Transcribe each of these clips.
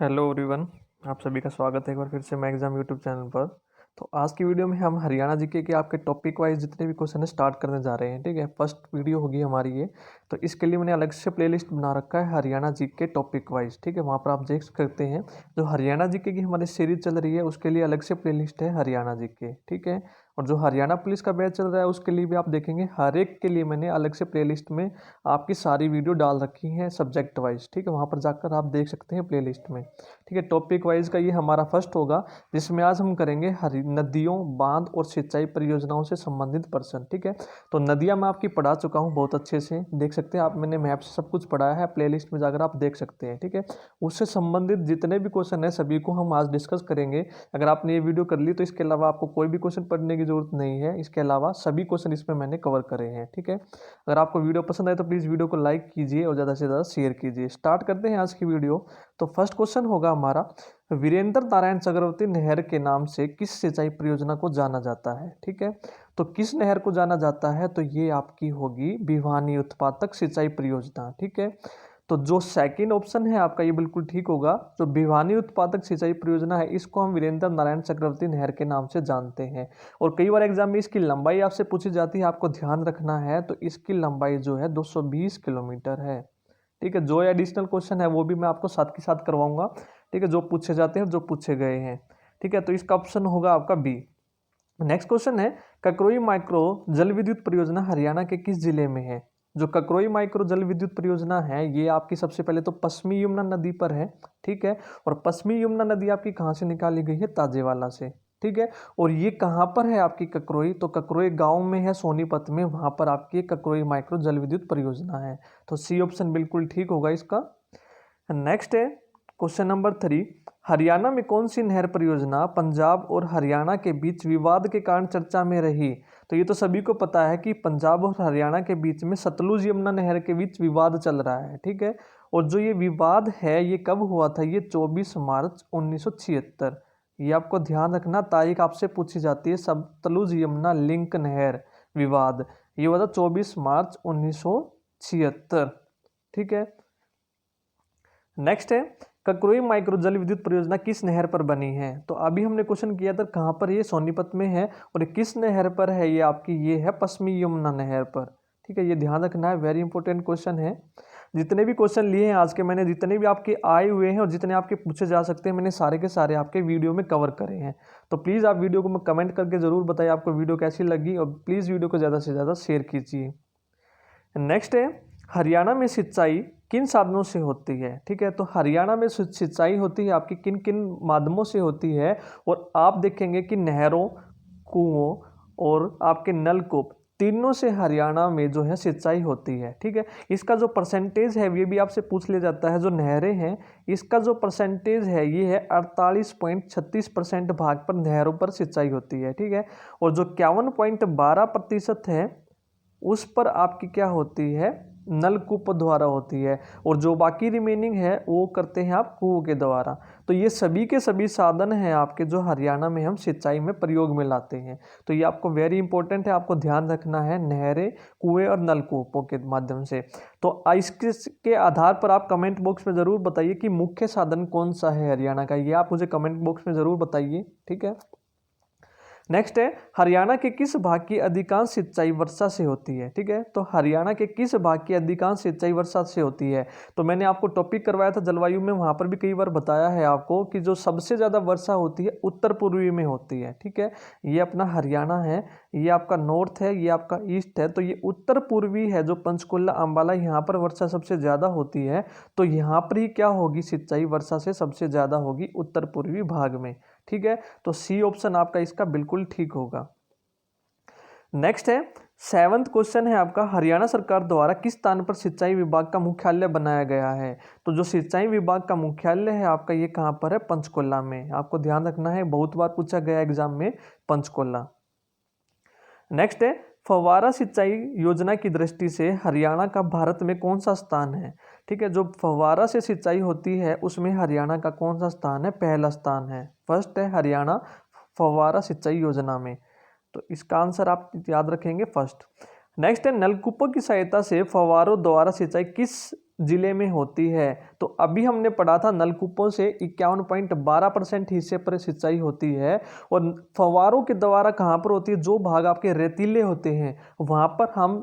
Hello everyone, आप सभी का स्वागत है एक बार फिर से मैं एग्जाम यूट्यूब चैनल पर। तो आज की वीडियो में हम हरियाणा जीके के आपके टॉपिक वाइज जितने भी क्वेश्चन है स्टार्ट करने जा रहे हैं। ठीक है, फर्स्ट वीडियो होगी हमारी ये। तो इसके लिए मैंने अलग से प्लेलिस्ट बना रखा है हरियाणा जीके टॉपिक वाइज। ठीक है, वहाँ पर आप देख सकते हैं जो हरियाणा जीके की हमारी सीरीज चल रही है उसके लिए अलग से प्लेलिस्ट है हरियाणा जीके। ठीक है, और जो हरियाणा पुलिस का बैच चल रहा है उसके लिए भी आप देखेंगे हर एक के लिए मैंने अलग से प्लेलिस्ट में आपकी सारी वीडियो डाल रखी हैं सब्जेक्ट वाइज। ठीक है, वहाँ पर जाकर आप देख सकते हैं प्लेलिस्ट में। ठीक है, टॉपिक वाइज का ये हमारा फर्स्ट होगा जिसमें आज हम करेंगे हरी नदियों, बांध और सिंचाई परियोजनाओं से संबंधित प्रश्न। ठीक है, तो नदियाँ मैं आपकी पढ़ा चुका हूँ बहुत अच्छे से, देख सकते हैं आप, मैंने मैप से सब कुछ पढ़ाया है, प्लेलिस्ट में जाकर आप देख सकते हैं। ठीक है, उससे संबंधित जितने भी क्वेश्चन है सभी को हम आज डिस्कस करेंगे। अगर आपने ये वीडियो कर ली तो इसके अलावा आपको कोई भी क्वेश्चन पढ़ने की जरूरत नहीं है, इसके अलावा सभी क्वेश्चन इसमें मैंने कवर करे हैं। ठीक है, अगर आपको वीडियो पसंद आए तो प्लीज़ वीडियो को लाइक कीजिए और ज़्यादा से ज़्यादा शेयर कीजिए। स्टार्ट करते हैं आज की वीडियो। तो फर्स्ट क्वेश्चन होगा हमारा, वीरेंद्र नारायण चक्रवर्ती नहर के नाम से किस सिंचाई परियोजना को जाना जाता है। ठीक है, तो किस नहर को जाना जाता है, तो ये आपकी होगी भिवानी उत्पादक सिंचाई परियोजना। ठीक है, तो जो सेकंड ऑप्शन है आपका ये बिल्कुल ठीक होगा। जो भिवानी उत्पादक सिंचाई परियोजना है इसको हम वीरेंद्र नारायण चक्रवर्ती नहर के नाम से जानते हैं। और कई बार एग्जाम में इसकी लंबाई आपसे पूछी जाती है, आपको ध्यान रखना है। तो इसकी लंबाई जो है 220 किलोमीटर है। ठीक है, जो एडिशनल क्वेश्चन है वो भी मैं आपको साथ के साथ करवाऊंगा। ठीक है, जो पूछे जाते हैं जो पूछे गए हैं। ठीक है, तो इसका ऑप्शन होगा आपका बी। नेक्स्ट क्वेश्चन है, ककरोई माइक्रो जल विद्युत परियोजना हरियाणा के किस जिले में है। जो ककरोई माइक्रो जल विद्युत परियोजना है ये आपकी सबसे पहले तो पश्चिमी यमुना नदी पर है। ठीक है, और पश्चिमी यमुना नदी आपकी कहाँ से निकाली गई है, ताजेवाला से। ठीक है, और ये कहाँ पर है आपकी ककरोई, तो ककरोई गांव में है सोनीपत में, वहां पर आपकी ककरोई माइक्रो जल विद्युत परियोजना है। तो सी ऑप्शन बिल्कुल ठीक होगा इसका। नेक्स्ट है क्वेश्चन नंबर 3, हरियाणा में कौन सी नहर परियोजना पंजाब और हरियाणा के बीच विवाद के कारण चर्चा में रही। तो ये तो सभी को पता है कि पंजाब और हरियाणा के बीच में सतलुज यमुना नहर के बीच विवाद चल रहा है। ठीक है, और जो ये विवाद है ये कब हुआ था, ये 24 मार्च 1976। ये आपको ध्यान रखना, तारीख आपसे पूछी जाती है। सतलुज यमुना लिंक नहर विवाद ये हुआ था 24 मार्च 1976। ठीक है, नेक्स्ट है, ककरोई माइक्रो जल विद्युत परियोजना किस नहर पर बनी है। तो अभी हमने क्वेश्चन किया था कहाँ पर, ये सोनीपत में है। और किस नहर पर है, ये आपकी ये है पश्चिमी यमुना नहर पर। ठीक है, ये ध्यान रखना है, वेरी इंपॉर्टेंट क्वेश्चन है। जितने भी क्वेश्चन लिए हैं आज के मैंने, जितने भी आपके आए हुए हैं और जितने आपके पूछे जा सकते हैं, मैंने सारे के सारे आपके वीडियो में कवर करे हैं। तो प्लीज़ आप वीडियो को कमेंट करके ज़रूर बताइए आपको वीडियो कैसी लगी, और प्लीज़ वीडियो को ज़्यादा से ज़्यादा शेयर कीजिए। नेक्स्ट है, हरियाणा में सिंचाई किन साधनों से होती है। ठीक है, तो हरियाणा में सिंचाई होती है आपकी किन किन माध्यमों से होती है। और आप देखेंगे कि नहरों, कुओं और आपके नलकूप तीनों से हरियाणा में जो है सिंचाई होती है। ठीक है, इसका जो परसेंटेज है ये भी आपसे पूछ लिया जाता है। जो नहरें हैं इसका जो परसेंटेज है ये है 48.36% भाग पर नहरों पर सिंचाई होती है। ठीक है, और जो 51.12% है उस पर आपकी क्या होती है, नलकूप द्वारा होती है। और जो बाकी रिमेनिंग है वो करते हैं आप कुओं के द्वारा। तो ये सभी के सभी साधन हैं आपके जो हरियाणा में हम सिंचाई में प्रयोग में लाते हैं। तो ये आपको वेरी इंपॉर्टेंट है, आपको ध्यान रखना है, नहरें, कुएं और नलकूपों के माध्यम से। तो इसके आधार पर आप कमेंट बॉक्स में ज़रूर बताइए कि मुख्य साधन कौन सा है हरियाणा का, ये आप मुझे कमेंट बॉक्स में ज़रूर बताइए। ठीक है, नेक्स्ट है, हरियाणा के किस भाग की अधिकांश सिंचाई वर्षा से होती है। ठीक है, तो हरियाणा के किस भाग की अधिकांश सिंचाई वर्षा से होती है। तो मैंने आपको टॉपिक करवाया था जलवायु में, वहां पर भी कई बार बताया है आपको कि जो सबसे ज़्यादा वर्षा होती है उत्तर पूर्वी में होती है। ठीक है, ये अपना हरियाणा है, ये आपका नॉर्थ है, ये आपका ईस्ट है। तो ये उत्तर पूर्वी है जो पंचकुला अंबाला, यहाँ पर वर्षा सबसे ज़्यादा होती है। तो यहाँ पर ही क्या होगी, सिंचाई वर्षा से सबसे ज़्यादा होगी उत्तर पूर्वी भाग में। ठीक है, तो सी ऑप्शन आपका इसका बिल्कुल ठीक होगा। नेक्स्ट है, 7th क्वेश्चन है आपका, हरियाणा सरकार द्वारा किस स्थान पर सिंचाई विभाग का मुख्यालय बनाया गया है। तो जो सिंचाई विभाग का मुख्यालय है आपका ये कहाँ पर है, पंचकुला में। आपको ध्यान रखना है, बहुत बार पूछा गया एग्जाम में, पंचकुला। नेक्स्ट है, फव्वारा सिंचाई योजना की दृष्टि से हरियाणा का भारत में कौन सा स्थान है। ठीक है, जो फव्वारा से सिंचाई होती है उसमें हरियाणा का कौन सा स्थान है, पहला स्थान है, फर्स्ट है हरियाणा फव्वारा सिंचाई योजना में। तो इसका आंसर आप याद रखेंगे फर्स्ट। नेक्स्ट है नलकूपों की सहायता से फव्वारों द्वारा सिंचाई किस जिले में होती है। तो अभी हमने पढ़ा था नलकूपों से 51.12% हिस्से पर सिंचाई होती है, और फव्वारों के द्वारा कहाँ पर होती है, जो भाग आपके रेतीले होते हैं वहां पर हम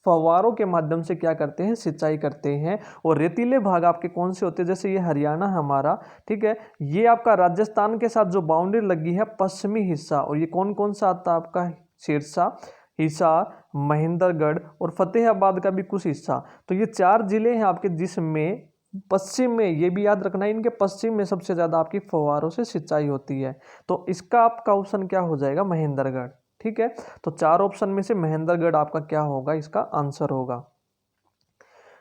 फव्वारों के माध्यम से क्या करते हैं, सिंचाई करते हैं। और रेतीले भाग आपके कौन से होते हैं, जैसे ये हरियाणा हमारा, ठीक है, ये आपका राजस्थान के साथ जो बाउंड्री लगी है पश्चिमी हिस्सा, और ये कौन कौन सा आता है आपका, सिरसा, हिसार, महेंद्रगढ़ और फतेहाबाद का भी कुछ हिस्सा। तो ये 4 जिले हैं आपके जिसमें पश्चिम में, ये भी याद रखना है, इनके पश्चिम में सबसे ज्यादा आपकी फव्वारों से सिंचाई होती है। तो इसका आपका ऑप्शन क्या हो जाएगा, महेंद्रगढ़। ठीक है, तो 4 ऑप्शन में से महेंद्रगढ़ आपका क्या होगा, इसका आंसर होगा।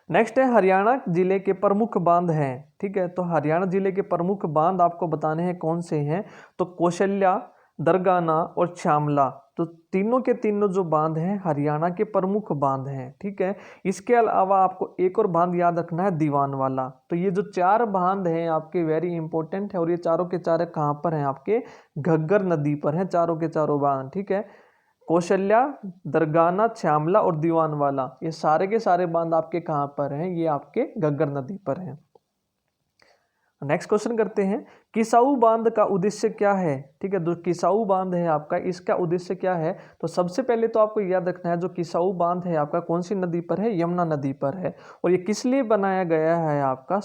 नेक्स्ट है हरियाणा जिले के प्रमुख बांध हैं। ठीक है, तो हरियाणा जिले के प्रमुख बांध आपको बताने हैं कौन से हैं, तो कौशल्या, दरगाना और श्यामला। तो तीनों के तीनों जो बांध हैं हरियाणा के प्रमुख बांध हैं। ठीक है, इसके अलावा आपको एक और बांध याद रखना है, दीवान वाला। तो ये जो 4 बांध हैं आपके वेरी इंपॉर्टेंट है, और ये चारों के चारों कहाँ पर हैं, आपके घग्गर नदी पर हैं चारों के चारों बांध। ठीक है, कौशल्या, दरगाना, श्यामला और दीवान वाला, ये सारे के सारे बांध आपके कहाँ पर हैं, ये आपके घग्गर नदी पर हैं। नेक्स्ट क्वेश्चन करते हैं, किसाऊ बांध का उद्देश्य क्या है। ठीक है, जो किसाऊ बांध है आपका, इसका उद्देश्य क्या है। तो सबसे पहले तो आपको याद रखना है, जो किसाऊ बांध है आपका कौन सी नदी पर है, यमुना नदी पर है। और ये किस लिए बनाया गया है आपका,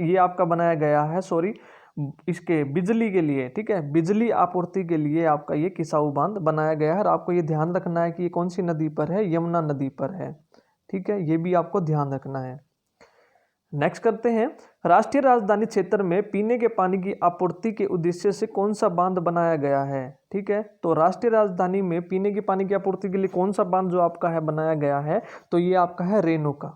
ये आपका बनाया गया है, सॉरी, इसके बिजली के लिए। ठीक है, बिजली आपूर्ति के लिए आपका ये किसाऊ बांध बनाया गया है, और आपको ये ध्यान रखना है कि ये कौन सी नदी पर है, यमुना नदी पर है। ठीक है, ये भी आपको ध्यान रखना है। नेक्स्ट करते हैं, राष्ट्रीय राजधानी क्षेत्र में पीने के पानी की आपूर्ति के उद्देश्य से कौन सा बांध बनाया गया है। ठीक है, तो राष्ट्रीय राजधानी में पीने के पानी की आपूर्ति के लिए कौन सा बांध जो आपका है बनाया गया है, तो ये आपका है रेणुका।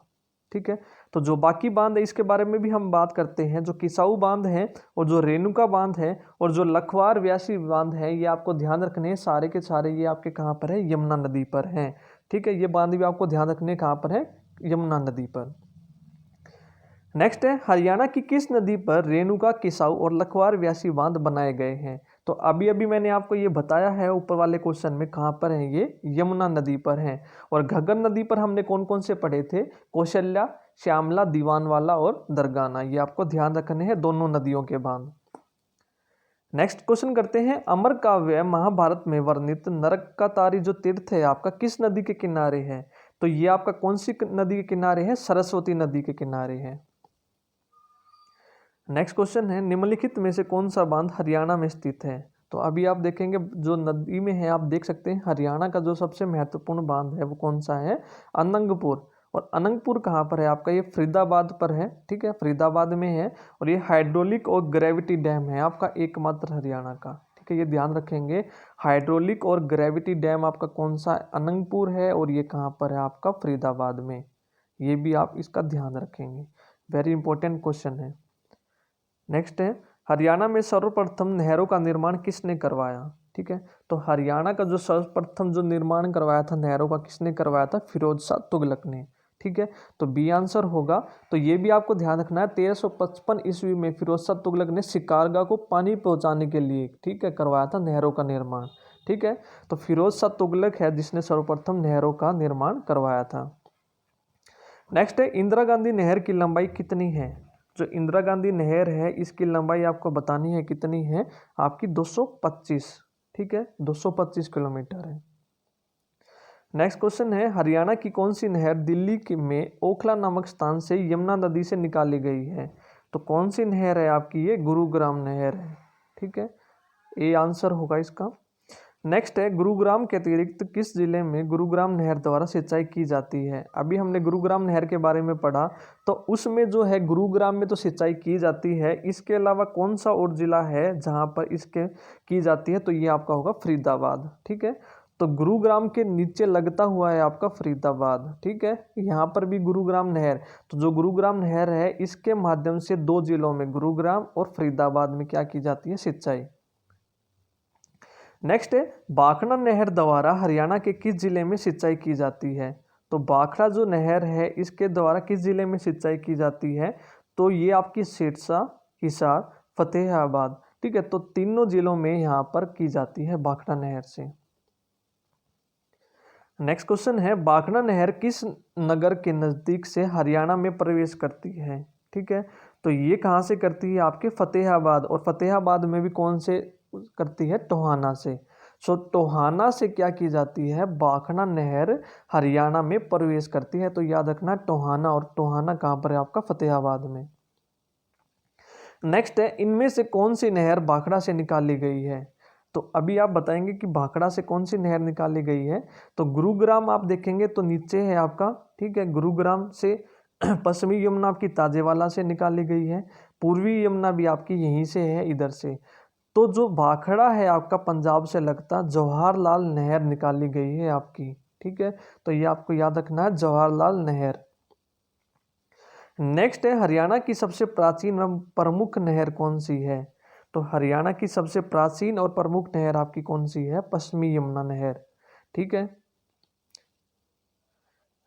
ठीक है, तो जो बाकी बांध है इसके बारे में भी हम बात करते हैं, जो किसाऊ बांध है और जो रेणुका बांध है और जो लखवार व्यासी बांध है, ये आपको ध्यान रखने हैं, सारे के सारे ये आपके कहाँ पर है, यमुना नदी पर हैं। ठीक है, ये बांध भी आपको ध्यान रखने कहाँ पर है, यमुना नदी पर। नेक्स्ट है, हरियाणा की किस नदी पर रेणुका, किसाऊ और लखवार व्यासी बांध बनाए गए हैं। तो अभी अभी मैंने आपको ये बताया है ऊपर वाले क्वेश्चन में, कहाँ पर है ये, यमुना नदी पर है। और घग्गर नदी पर हमने कौन कौन से पढ़े थे, कौशल्या, श्यामला, दीवानवाला और दरगाना, ये आपको ध्यान रखने हैं, दोनों नदियों के बांध। नेक्स्ट क्वेश्चन करते हैं, अमर काव्य महाभारत में वर्णित नरकातारी जो तीर्थ है आपका किस नदी के किनारे है। तो ये आपका कौन सी नदी के किनारे है, सरस्वती नदी के किनारे है। नेक्स्ट क्वेश्चन है, निम्नलिखित में से कौन सा बांध हरियाणा में स्थित है। तो अभी आप देखेंगे जो नदी में है, आप देख सकते हैं हरियाणा का जो सबसे महत्वपूर्ण बांध है वो कौन सा है, अनंगपुर। और अनंगपुर कहाँ पर है आपका, ये फरीदाबाद पर है। ठीक है, फरीदाबाद में है, और ये हाइड्रोलिक और ग्रेविटी डैम है आपका एकमात्र हरियाणा का। ठीक है, ये ध्यान रखेंगे, हाइड्रोलिक और ग्रेविटी डैम आपका कौन सा, अनंगपुर है, और ये कहाँ पर है आपका, फरीदाबाद में। ये भी आप इसका ध्यान रखेंगे, वेरी इंपॉर्टेंट क्वेश्चन है। नेक्स्ट है, हरियाणा में सर्वप्रथम नहरों का निर्माण किसने करवाया। ठीक है, तो हरियाणा का जो सर्वप्रथम जो निर्माण करवाया था नहरों का, किसने करवाया था, फिरोज शाह तुगलक ने। ठीक है, तो बी आंसर होगा। तो ये भी आपको ध्यान रखना है, 1355 ईस्वी में फिरोज शाह तुगलक ने शिकारगाह को पानी पहुंचाने के लिए, ठीक है, करवाया था नहरों का निर्माण। ठीक है, तो फिरोज शाह तुगलक है जिसने सर्वप्रथम नहरों का निर्माण करवाया था। नेक्स्ट है, इंदिरा गांधी नहर की लंबाई कितनी है। जो इंदिरा गांधी नहर है इसकी लंबाई आपको बतानी है कितनी है, आपकी 225। ठीक है, 225 किलोमीटर है। नेक्स्ट क्वेश्चन है, हरियाणा की कौन सी नहर दिल्ली में ओखला नामक स्थान से यमुना नदी से निकाली गई है। तो कौन सी नहर है आपकी, ये गुरुग्राम नहर है। ठीक है, ये आंसर होगा इसका। नेक्स्ट है, गुरुग्राम के अतिरिक्त किस जिले में गुरुग्राम नहर द्वारा सिंचाई की जाती है। अभी हमने गुरुग्राम नहर के बारे में पढ़ा, तो उसमें जो है गुरुग्राम में तो सिंचाई की जाती है, इसके अलावा कौन सा और जिला है जहां पर इसके की जाती है, तो ये आपका होगा फरीदाबाद। ठीक है, तो गुरुग्राम के नीचे लगता हुआ है आपका फरीदाबाद। ठीक है, यहाँ पर भी गुरुग्राम नहर, तो जो गुरुग्राम नहर है इसके माध्यम से 2 जिलों में, गुरुग्राम और फरीदाबाद में क्या की जाती है, सिंचाई। नेक्स्ट है, भाखड़ा नहर द्वारा हरियाणा के किस जिले में सिंचाई की जाती है। तो भाखड़ा जो नहर है इसके द्वारा किस जिले में सिंचाई की जाती है, तो ये आपकी सिरसा, हिसार, फतेहाबाद। ठीक है, तो तीनों जिलों में यहाँ पर की जाती है भाखड़ा नहर से। नेक्स्ट क्वेश्चन है, भाखड़ा नहर किस नगर के नज़दीक से हरियाणा में प्रवेश करती है? ठीक है, तो ये कहाँ से करती है? आपके फतेहाबाद, और फतेहाबाद में भी कौन से करती है? टोहाना से। सो टोहाना से क्या की जाती है? भाखड़ा नहर हरियाणा में प्रवेश करती है। तो याद रखना टोहाना, और टोहाना कहाँ पर है? आपका फतेहाबाद में। नेक्स्ट है, इनमें से कौन सी नहर भाखड़ा से निकाली गई है? तो अभी आप बताएंगे कि भाखड़ा से कौन सी नहर निकाली गई है। तो गुरुग्राम आप देखेंगे तो नीचे है आपका, ठीक है, गुरुग्राम से। पश्चिमी यमुना आपकी ताजेवाला से निकाली गई है। पूर्वी यमुना भी आपकी यहीं से है, इधर से। तो जो भाखड़ा है आपका पंजाब से लगता जवाहरलाल नहर निकाली गई है आपकी, ठीक है। तो ये आपको याद रखना है, जवाहरलाल नहर। नेक्स्ट है, हरियाणा की सबसे प्राचीन एवं प्रमुख नहर कौन सी है? तो हरियाणा की सबसे प्राचीन और प्रमुख नहर आपकी कौन सी है? पश्चिमी यमुना नहर, ठीक है।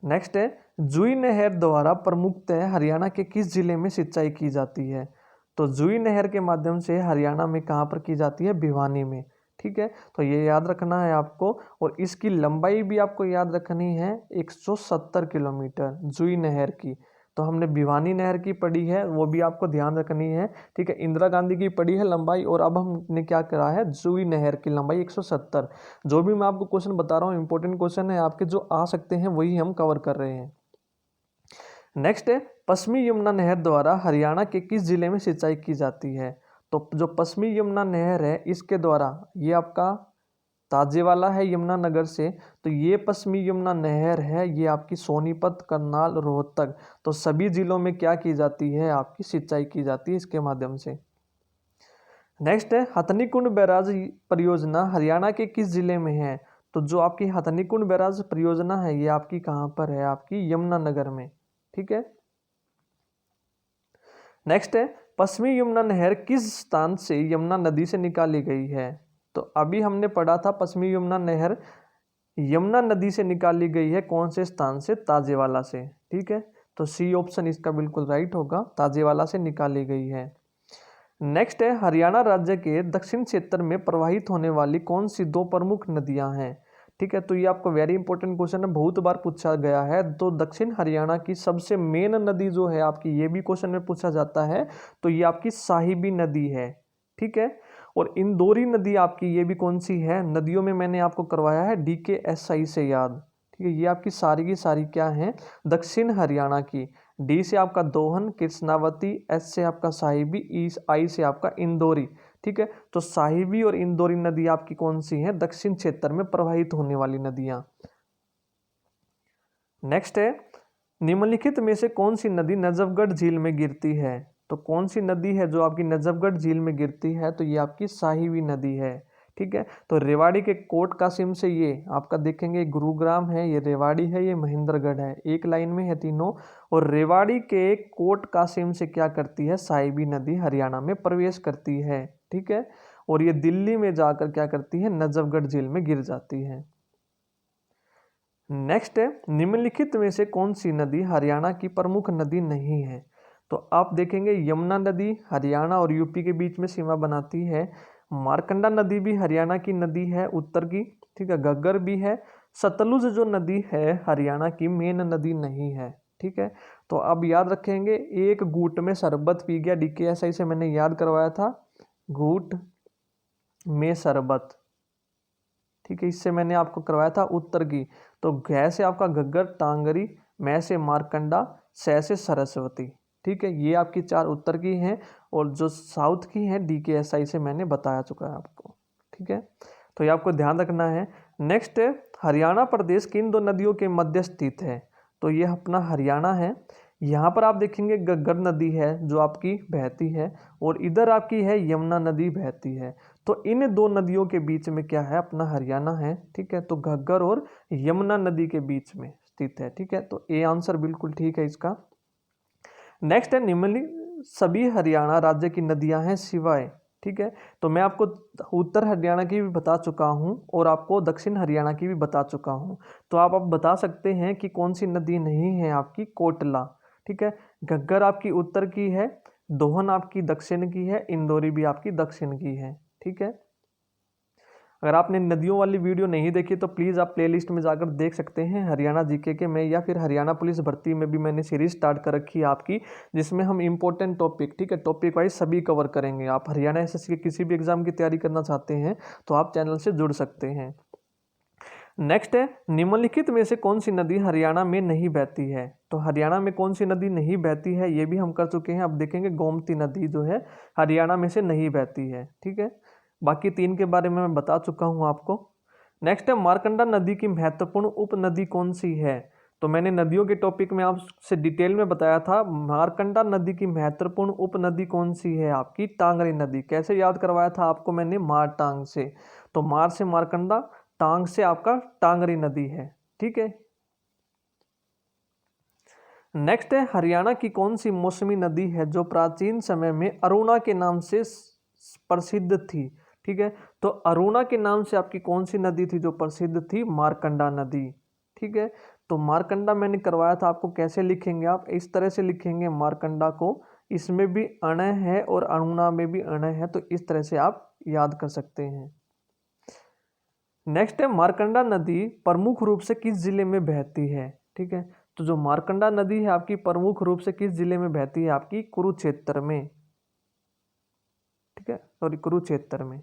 नेक्स्ट है, जुई नहर द्वारा प्रमुखतः हरियाणा के किस जिले में सिंचाई की जाती है? तो जुई नहर के माध्यम से हरियाणा में कहाँ पर की जाती है? भिवानी में, ठीक है। तो ये याद रखना है आपको, और इसकी लंबाई भी आपको याद रखनी है, 170 किलोमीटर जुई नहर की। तो हमने भिवानी नहर की पढ़ी है, वो भी आपको ध्यान रखनी है, ठीक है। इंदिरा गांधी की पढ़ी है लंबाई, और अब हमने क्या करा है? जुई नहर की लंबाई 170। जो भी मैं आपको क्वेश्चन बता रहा हूँ इंपॉर्टेंट क्वेश्चन है आपके, जो आ सकते हैं वही हम कवर कर रहे हैं। नेक्स्ट है, पश्चिमी यमुना नहर द्वारा हरियाणा के किस जिले में सिंचाई की जाती है? तो जो पश्चिमी यमुना नहर है इसके द्वारा, ये आपका ताजेवाला है यमुनानगर से, तो ये पश्चिमी यमुना नहर है, ये आपकी सोनीपत, करनाल, रोहतक, तो सभी जिलों में क्या की जाती है? आपकी सिंचाई की जाती है इसके माध्यम से। नेक्स्ट है, हथनीकुंड बैराज परियोजना हरियाणा के किस जिले में है? तो जो आपकी हथनीकुंड बैराज परियोजना है ये आपकी कहाँ पर है? आपकी यमुनानगर में, ठीक है। नेक्स्ट है, पश्चिमी यमुना नहर किस स्थान से यमुना नदी से निकाली गई है? तो अभी हमने पढ़ा था पश्चिमी यमुना नहर यमुना नदी से निकाली गई है, कौन से स्थान से? ताजेवाला से, ठीक है। तो सी ऑप्शन इसका बिल्कुल राइट होगा, ताजेवाला से निकाली गई है। नेक्स्ट है, हरियाणा राज्य के दक्षिण क्षेत्र में प्रवाहित होने वाली कौन सी दो प्रमुख नदियां हैं? ठीक है, तो ये आपको वेरी इंपॉर्टेंट क्वेश्चन है, बहुत बार पूछा गया है। तो दक्षिण हरियाणा की सबसे मेन नदी जो है आपकी, ये भी क्वेश्चन में पूछा जाता है, तो ये आपकी साहिबी नदी है, ठीक है। और इंदौरी नदी आपकी ये भी कौन सी है? नदियों में मैंने आपको करवाया है DKSI से याद, ठीक है। ये आपकी सारी की सारी क्या है? दक्षिण हरियाणा की। डी से आपका दोहन, कृष्णावती, एस से आपका साहिबी, ई आई से आपका इंदौरी, ठीक है। तो साहिबी और इंदौरी नदी आपकी कौन सी है? दक्षिण क्षेत्र में प्रवाहित होने वाली नदियां। नेक्स्ट है, निम्नलिखित में से कौन सी नदी नजफगढ़ झील में गिरती है? तो कौन सी नदी है जो आपकी नजफगढ़ झील में गिरती है? तो ये आपकी साहिबी नदी है, ठीक है। तो रेवाड़ी के कोट कासिम से ये आपका देखेंगे गुरुग्राम है, ये रेवाड़ी है, ये महेंद्रगढ़ है, एक लाइन में है तीनों। और रेवाड़ी के कोट कासिम से क्या करती है? साहिबी नदी हरियाणा में प्रवेश करती है, ठीक है। और ये दिल्ली में जाकर क्या करती है? नजफगढ़ झील में गिर जाती है। नेक्स्ट है, निम्नलिखित में से कौन सी नदी हरियाणा की प्रमुख नदी नहीं है? तो आप देखेंगे यमुना नदी हरियाणा और यूपी के बीच में सीमा बनाती है। मारकंडा नदी भी हरियाणा की नदी है, उत्तर की, ठीक है। घग्गर भी है। सतलुज जो नदी है हरियाणा की मेन नदी नहीं है, ठीक है। तो अब याद रखेंगे, एक घूट में शरबत पी गया, DKSI से मैंने याद करवाया था, घूट में शरबत, ठीक है। इससे मैंने आपको करवाया था उत्तर की। तो घ से आपका घग्गर, टांगरी, मैं से मारकंडा, सै से सरस्वती, ठीक है। ये आपकी चार उत्तर की हैं, और जो साउथ की हैं DKSI से मैंने बताया चुका है आपको, ठीक है। तो ये आपको ध्यान रखना है। नेक्स्ट है, हरियाणा प्रदेश किन दो नदियों के मध्य स्थित है? तो ये अपना हरियाणा है। यहाँ पर आप देखेंगे घग्गर नदी है जो आपकी बहती है, और इधर आपकी है यमुना नदी बहती है। तो इन दो नदियों के बीच में क्या है? अपना हरियाणा है, ठीक है। तो घग्गर और यमुना नदी के बीच में स्थित है, ठीक है। तो ए आंसर बिल्कुल ठीक है इसका। नेक्स्ट है, निम्नलिखित सभी हरियाणा राज्य की नदियां हैं सिवाय, ठीक है। तो मैं आपको उत्तर हरियाणा की भी बता चुका हूं, और आपको दक्षिण हरियाणा की भी बता चुका हूं। तो आप अब बता सकते हैं कि कौन सी नदी नहीं है? आपकी कोटला, ठीक है। घग्गर आपकी उत्तर की है, दोहन आपकी दक्षिण की है, इंदौरी भी आपकी दक्षिण की है, ठीक है। अगर आपने नदियों वाली वीडियो नहीं देखी तो प्लीज़ आप प्लेलिस्ट में जाकर देख सकते हैं, हरियाणा जीके के में, या फिर हरियाणा पुलिस भर्ती में भी मैंने सीरीज स्टार्ट कर रखी है आपकी, जिसमें हम इंपॉर्टेंट टॉपिक, ठीक है, टॉपिक वाइज सभी कवर करेंगे। आप हरियाणा एसएससी के किसी भी एग्जाम की तैयारी करना चाहते हैं तो आप चैनल से जुड़ सकते हैं। नेक्स्ट है, निम्नलिखित में से कौन सी नदी हरियाणा में नहीं बहती है? तो हरियाणा में कौन सी नदी नहीं बहती है ये भी हम कर चुके हैं। अब देखेंगे गोमती नदी जो है हरियाणा में से नहीं बहती है, ठीक है। बाकी 3 के बारे में मैं बता चुका हूं आपको। नेक्स्ट है, मारकंडा नदी की महत्वपूर्ण उप नदी कौन सी है? तो मैंने नदियों के टॉपिक में आपसे डिटेल में बताया था, मारकंडा नदी की महत्वपूर्ण उप नदी कौन सी है? आपकी टांगरी नदी। कैसे याद करवाया था आपको मैंने? मार टांग से। तो मार से मारकंडा, टांग से आपका टांगरी नदी है, ठीक है। नेक्स्ट है, हरियाणा की कौन सी मौसमी नदी है जो प्राचीन समय में अरुणा के नाम से प्रसिद्ध थी? ठीक है, तो अरुणा के नाम से आपकी कौन सी नदी थी जो प्रसिद्ध थी? मारकंडा नदी, ठीक है। तो मारकंडा मैंने करवाया था आपको, कैसे लिखेंगे आप? इस तरह से लिखेंगे मारकंडा को, इसमें भी अण है और अरुणा में भी अण है, तो इस तरह से आप याद कर सकते हैं। नेक्स्ट है, मारकंडा नदी प्रमुख रूप से किस जिले में बहती है? ठीक है, तो जो मारकंडा नदी है आपकी प्रमुख रूप से किस जिले में बहती है? आपकी कुरुक्षेत्र में, ठीक है, सॉरी कुरुक्षेत्र में,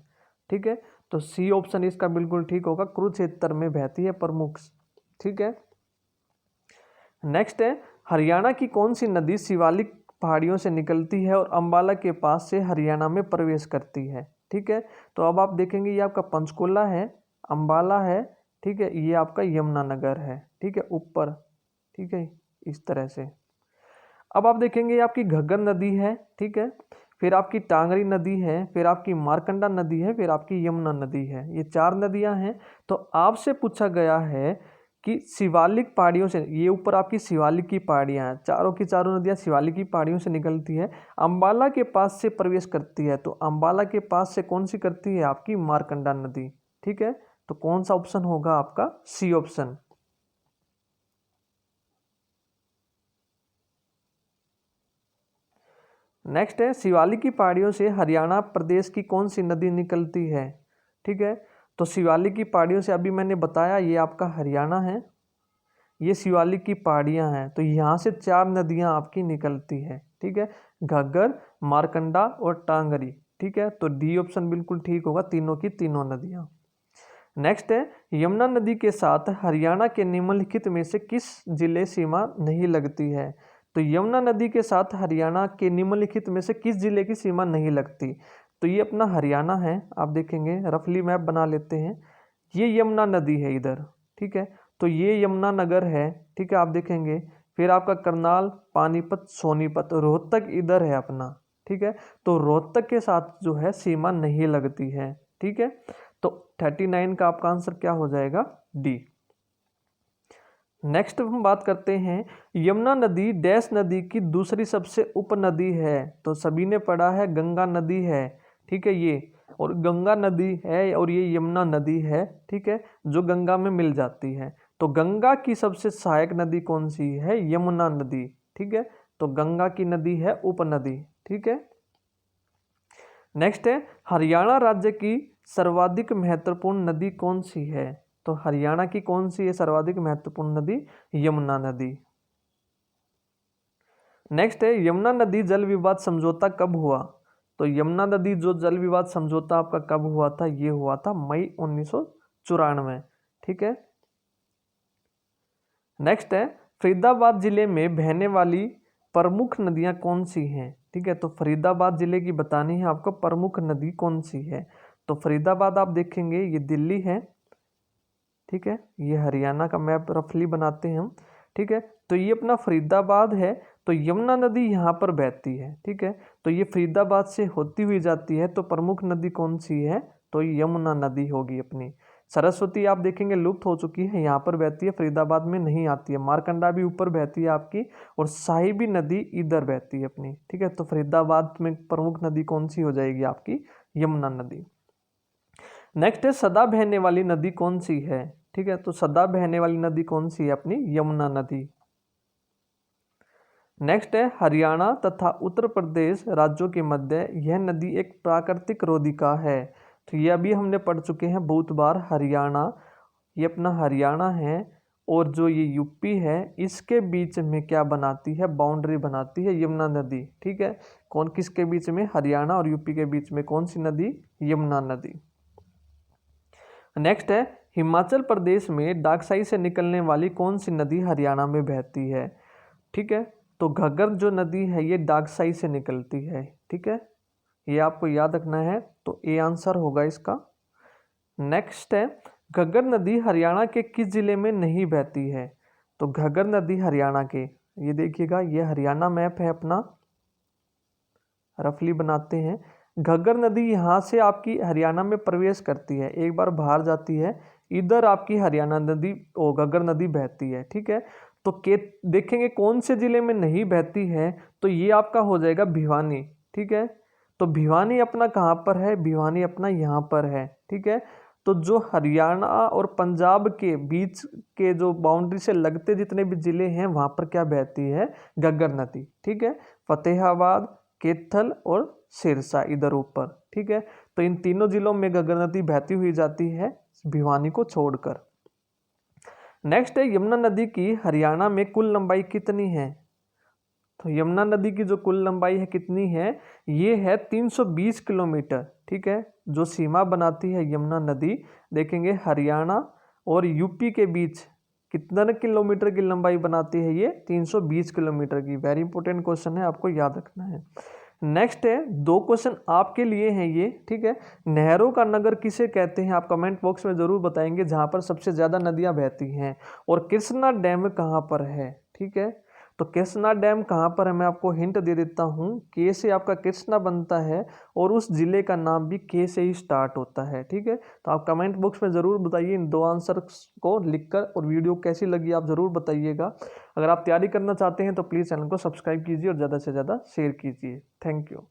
ठीक है। तो सी ऑप्शन इसका बिल्कुल ठीक होगा, कुरुक्षेत्र में बहती है प्रमुख, ठीक है। नेक्स्ट है, हरियाणा की कौन सी नदी शिवालिक पहाड़ियों से निकलती है और अंबाला के पास से हरियाणा में प्रवेश करती है? ठीक है, तो अब आप देखेंगे ये आपका पंचकुला है, अंबाला है, ठीक है, ये आपका यमुनानगर है, ठीक है, ऊपर, ठीक है, इस तरह से। अब आप देखेंगे ये आपकी घग्गर नदी है, ठीक है, फिर आपकी टांगरी नदी है, फिर आपकी मारकंडा नदी है, फिर आपकी यमुना नदी है। ये 4 नदियां हैं। तो आपसे पूछा गया है कि शिवालिक पहाड़ियों से, ये ऊपर आपकी शिवालिक की पहाड़ियां हैं, चारों की चारों नदियां शिवालिक की पहाड़ियों से निकलती है, अंबाला के पास से प्रवेश करती है, तो अंबाला के पास से कौन सी करती है? आपकी मारकंडा नदी, ठीक है। तो कौन सा ऑप्शन होगा आपका? C option. नेक्स्ट है, शिवालिक की पहाड़ियों से हरियाणा प्रदेश की कौन सी नदी निकलती है? ठीक है, तो शिवालिक की पहाड़ियों से अभी मैंने बताया ये आपका हरियाणा है, ये शिवालिक की पहाड़ियां हैं, तो यहाँ से 4 नदियां आपकी निकलती है, ठीक है, घग्गर, मारकंडा और टांगरी, ठीक है। तो डी ऑप्शन बिल्कुल ठीक होगा, तीनों की तीनों नदियां। नेक्स्ट है, यमुना नदी के साथ हरियाणा के निम्नलिखित में से किस जिले सीमा नहीं लगती है? तो यमुना नदी के साथ हरियाणा के निम्नलिखित में से किस जिले की सीमा नहीं लगती? तो ये अपना हरियाणा है, आप देखेंगे, रफली मैप बना लेते हैं, ये यमुना नदी है इधर, ठीक है, तो ये यमुनानगर है, ठीक है, आप देखेंगे, फिर आपका करनाल, पानीपत, सोनीपत, रोहतक इधर है अपना, ठीक है, तो रोहतक के साथ जो है सीमा नहीं लगती है, ठीक है। तो 39 का आपका आंसर क्या हो जाएगा? डी। नेक्स्ट हम बात करते हैं, यमुना नदी डैश नदी की दूसरी सबसे उपनदी है? तो सभी ने पढ़ा है गंगा नदी है, ठीक है, ये, और गंगा नदी है और ये यमुना नदी है, ठीक है, जो गंगा में मिल जाती है। तो गंगा की सबसे सहायक नदी कौन सी है? यमुना नदी, ठीक है, तो गंगा की नदी है उपनदी, ठीक है। नेक्स्ट है, हरियाणा राज्य की सर्वाधिक महत्वपूर्ण नदी कौन सी है? तो हरियाणा की कौन सी है सर्वाधिक महत्वपूर्ण नदी? यमुना नदी। नेक्स्ट है, यमुना नदी जल विवाद समझौता कब हुआ? तो यमुना नदी जो जल विवाद समझौता आपका कब हुआ था? ये हुआ था मई 1994, ठीक है। नेक्स्ट है, फरीदाबाद जिले में बहने वाली प्रमुख नदियां कौन सी हैं? ठीक है, तो फरीदाबाद जिले की बतानी है आपको, प्रमुख नदी कौन सी है? तो फरीदाबाद आप देखेंगे ये दिल्ली है, ठीक है, ये हरियाणा का मैप रफली बनाते हैं हम, ठीक है, तो ये अपना फरीदाबाद है, तो यमुना नदी यहाँ पर बहती है, ठीक है, तो ये फरीदाबाद से होती हुई जाती है, तो प्रमुख नदी कौन सी है? तो यमुना नदी होगी अपनी। सरस्वती आप देखेंगे लुप्त हो चुकी है, यहाँ पर बहती है, फरीदाबाद में नहीं आती है। मारकंडा भी ऊपर बहती है आपकी, और साहिबी नदी इधर बहती है अपनी, ठीक है, तो फरीदाबाद में प्रमुख नदी कौन सी हो जाएगी? आपकी यमुना नदी। नेक्स्ट है, सदा बहने वाली नदी कौन सी है? ठीक है, तो सदा बहने वाली नदी कौन सी है? अपनी यमुना नदी। नेक्स्ट है, हरियाणा तथा उत्तर प्रदेश राज्यों के मध्य यह नदी एक प्राकृतिक रोधिका है, तो ये अभी हमने पढ़ चुके हैं बहुत बार। हरियाणा, ये अपना हरियाणा है और जो ये यूपी है इसके बीच में क्या बनाती है, बाउंड्री बनाती है यमुना नदी। ठीक है, कौन किसके बीच में, हरियाणा और यूपी के बीच में कौन सी नदी, यमुना नदी। नेक्स्ट है, हिमाचल प्रदेश में डाकसाई से निकलने वाली कौन सी नदी हरियाणा में बहती है। ठीक है, तो घग्गर जो नदी है ये डाकसाई से निकलती है। ठीक है, ये आपको याद रखना है, तो ए आंसर होगा इसका। नेक्स्ट है, घग्गर नदी हरियाणा के किस जिले में नहीं बहती है। तो घग्गर नदी हरियाणा के, ये देखिएगा ये हरियाणा मैप है अपना, रफली बनाते हैं। घग्गर नदी यहाँ से आपकी हरियाणा में प्रवेश करती है, एक बार बाहर जाती है, इधर आपकी हरियाणा नदी ओ घग्गर नदी बहती है। ठीक है, तो के देखेंगे कौन से जिले में नहीं बहती है, तो ये आपका हो जाएगा भिवानी। ठीक है, तो भिवानी अपना कहाँ पर है, भिवानी अपना यहाँ पर है। ठीक है, तो जो हरियाणा और पंजाब के बीच के जो बाउंड्री से लगते जितने भी जिले हैं वहाँ पर क्या बहती है, घग्गर नदी। ठीक है, फतेहाबाद, कैथल और सिरसा इधर ऊपर। ठीक है, तो इन तीनों जिलों में घग्गर नदी बहती हुई जाती है भिवानी को छोड़कर। नेक्स्ट है, यमुना नदी की हरियाणा में कुल लंबाई कितनी है। तो यमुना नदी की जो कुल लंबाई है कितनी है, ये है 320 किलोमीटर। ठीक है, जो सीमा बनाती है यमुना नदी, देखेंगे हरियाणा और यूपी के बीच कितना किलोमीटर की लंबाई बनाती है, ये 320 किलोमीटर की। वेरी इंपॉर्टेंट क्वेश्चन है, आपको याद रखना है। नेक्स्ट है, 2 क्वेश्चन आपके लिए हैं ये। ठीक है, नहरों का नगर किसे कहते हैं, आप कमेंट बॉक्स में जरूर बताएंगे जहां पर सबसे ज्यादा नदियां बहती हैं। और कृष्णा डैम कहां पर है। ठीक है, तो कृष्णा डैम कहाँ पर है, मैं आपको हिंट दे देता हूँ। के से आपका कृष्णा बनता है और उस जिले का नाम भी के से ही स्टार्ट होता है। ठीक है, तो आप कमेंट बॉक्स में ज़रूर बताइए इन 2 आंसर को लिखकर, और वीडियो कैसी लगी आप ज़रूर बताइएगा। अगर आप तैयारी करना चाहते हैं तो प्लीज़ चैनल को सब्सक्राइब कीजिए और ज़्यादा से ज़्यादा शेयर कीजिए। Thank you.